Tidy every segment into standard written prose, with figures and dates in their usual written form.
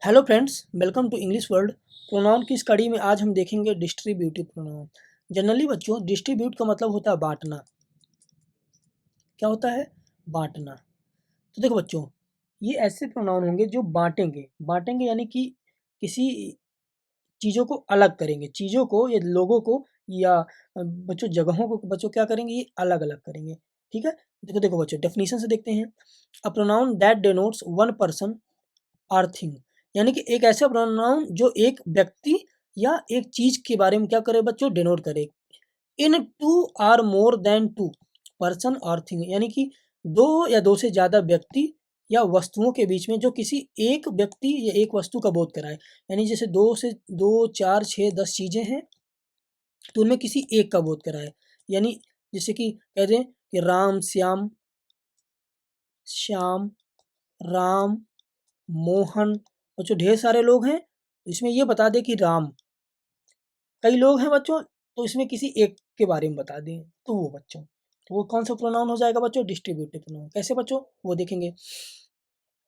Hello friends, welcome to English world. Pronoun की study में आज हम देखेंगे डिस्ट्रीब्यूटिव प्रोनाउन। जनरली बच्चों, डिस्ट्रीब्यूट का मतलब होता है बांटना। क्या होता है? बांटना। तो देखो बच्चों, ये ऐसे प्रोनाउन होंगे जो बांटेंगे। बांटेंगे यानी कि किसी चीज़ों को अलग करेंगे, चीज़ों को या लोगों को या बच्चों जगहों को बच्चों क्या करेंगे, ये अलग अलग करेंगे। ठीक है, देखो देखो बच्चों, डेफिनेशन से देखते हैं। A pronoun that denotes one person और थिंग, यानी कि एक ऐसा प्रोनाउन जो एक व्यक्ति या एक चीज के बारे में क्या करे बच्चों, डिनोट करे। In two or more than two person और थिंग, यानी कि दो या दो से ज्यादा व्यक्ति या वस्तुओं के बीच में जो किसी एक व्यक्ति या एक वस्तु का बोध कराए। यानी जैसे दो से दो, चार, छः, 10 चीजें हैं तो उनमें किसी एक का बोध कराए। यानी जैसे कि कह दें कि राम श्याम, श्याम, राम, मोहन, और जो ढेर सारे लोग हैं इसमें ये बता दें कि राम। कई लोग हैं बच्चों तो इसमें किसी एक के बारे में बता दें तो वो बच्चों, तो वो कौन सा प्रोनाउन हो जाएगा बच्चों? Distributive pronoun. कैसे बच्चों? वो देखेंगे।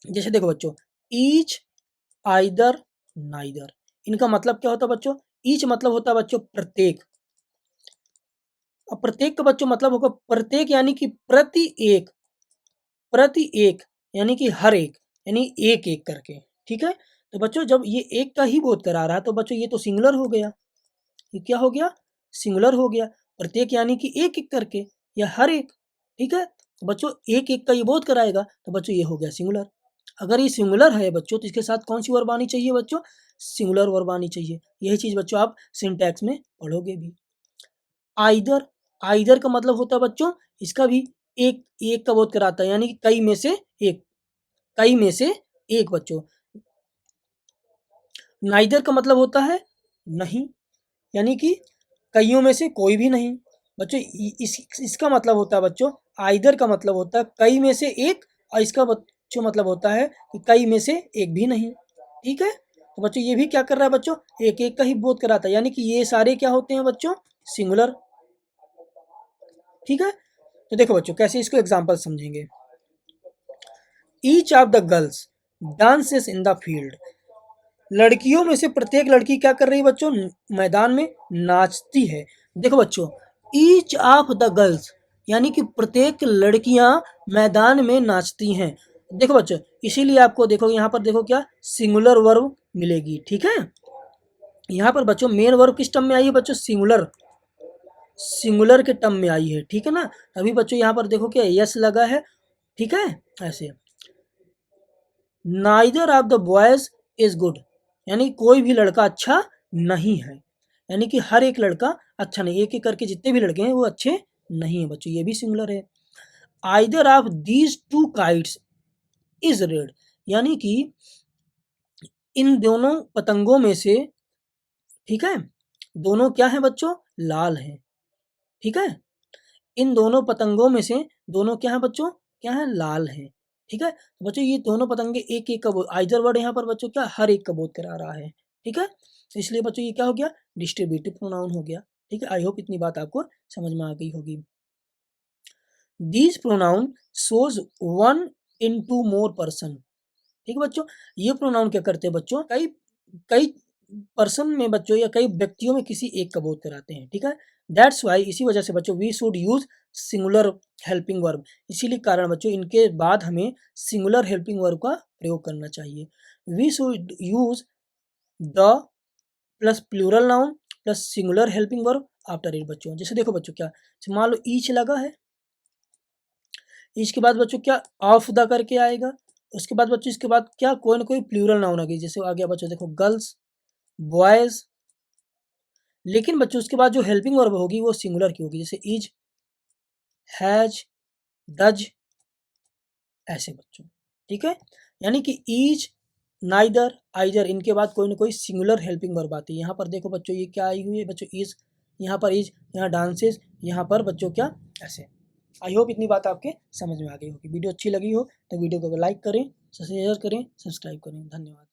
जैसे देखो बच्चों, ईच, आइदर, नाइदर, इनका मतलब क्या होता है बच्चों? ईच मतलब होता है बच्चों प्रत्येक। अब प्रत्येक का बच्चों मतलब होगा प्रत्येक, यानी कि प्रति एक। प्रति एक यानी कि हर एक, यानी एक एक करके। ठीक है, तो बच्चों जब ये एक का ही बोध करा रहा है तो बच्चों ये तो सिंगुलर हो गया। ये क्या हो गया? सिंगुलर हो गया। प्रत्येक यानी कि एक एक करके या हर एक। ठीक है, तो बच्चों एक एक का ये बोध कराएगा तो बच्चों ये हो गया सिंगुलर। अगर ये सिंगुलर है बच्चों तो इसके साथ कौन सी वर्ब आनी चाहिए बच्चों? सिंगुलर वर्ब आनी चाहिए। यही चीज बच्चों आप सिंटैक्स में पढ़ोगे भी। आइदर, आइदर का मतलब होता है बच्चों, इसका भी एक एक का बोध कराता है, यानी कि कई में से एक। कई में से एक बच्चों। नाइदर का मतलब होता है नहीं, यानी कि कईयों में से कोई भी नहीं। बच्चों इसका मतलब होता है बच्चों, आइदर का मतलब होता है कई में से एक, और इसका बच्चों मतलब होता है कि कई में से एक भी नहीं। ठीक है, तो बच्चों ये भी क्या कर रहा है बच्चों? एक एक का ही बोध कराता है, यानी कि ये सारे क्या होते हैं बच्चों? सिंगुलर। ठीक है, तो देखो बच्चों कैसे इसको एग्जाम्पल समझेंगे। Each of the girls dances in the field, लड़कियों में से प्रत्येक लड़की क्या कर रही है बच्चों? मैदान में नाचती है। देखो बच्चों, ईच ऑफ द गर्ल्स यानी कि प्रत्येक लड़कियां मैदान में नाचती हैं। देखो बच्चों, इसीलिए आपको देखो यहाँ पर देखो क्या सिंगुलर वर्ब मिलेगी। ठीक है, यहाँ पर बच्चों मेन वर्ब किस टर्म में आई है बच्चों? सिंगुलर। सिंगुलर के टर्म में आई है। ठीक है ना, अभी बच्चों यहाँ पर देखो क्या यस लगा है। ठीक है, ऐसे neither of the boys is good, यानी कोई भी लड़का अच्छा नहीं है। यानी कि हर एक लड़का अच्छा नहीं, एक एक करके जितने भी लड़के हैं वो अच्छे नहीं है बच्चों, ये भी सिंगुलर है। Either of these two kites is red, यानी कि इन दोनों पतंगों में से, ठीक है, दोनों क्या है बच्चों? लाल हैं। ठीक है, इन दोनों पतंगों में से दोनों क्या है बच्चों? क्या है? लाल हैं। ठीक है, तो बच्चों ये दोनों पतंगे एक एक का बोध, आइदर वर्ड यहाँ पर बच्चों क्या हर एक का बोध करा रहा है। ठीक है, तो इसलिए बच्चों ये क्या हो गया? डिस्ट्रीब्यूटिव प्रोनाउन हो गया। ठीक है, आई होप इतनी बात आपको समझ में आ गई होगी। These pronoun shows one in two more person. ठीक है बच्चों, ये प्रोनाउन क्या करते हैं बच्चों? कई कई पर्सन में बच्चों या कई व्यक्तियों में किसी एक का बोध कराते हैं। ठीक है, दैट्स वाई, इसी वजह से बच्चों we should use singular helping verb. इसीलिए कारण बच्चों इनके बाद हमें सिंगुलर हेल्पिंग वर्ब का प्रयोग करना चाहिए। We should use the plus plural noun plus singular helping verb after it बच्चों। जैसे देखो बच्चों क्या, मान लो ईच लगा है, इसके बाद बच्चों क्या ऑफ द करके आएगा। उसके बाद बच्चों इसके बाद क्या कोई ना कोई प्लूरल नाउन आ गई, जैसे आ गया बच्चों देखो गर्ल्स, बॉयज। लेकिन बच्चों उसके बाद जो हेल्पिंग वर्ब होगी वो सिंगुलर की होगी, जैसे इज, हैज, डज, ऐसे बच्चों। ठीक है, यानी कि इज, नाइदर, आइदर, इनके बाद कोई ना कोई सिंगुलर हेल्पिंग वर्ब आती है। यहाँ पर देखो बच्चों ये क्या आई हुई है बच्चों? इज, यहाँ पर इज, यहाँ डांसेस, यहाँ पर बच्चों क्या ऐसे। आई होप इतनी बात आपके समझ में आ गई होगी। वीडियो अच्छी लगी हो तो वीडियो को लाइक करें, शेयर करें, सब्सक्राइब करें। धन्यवाद।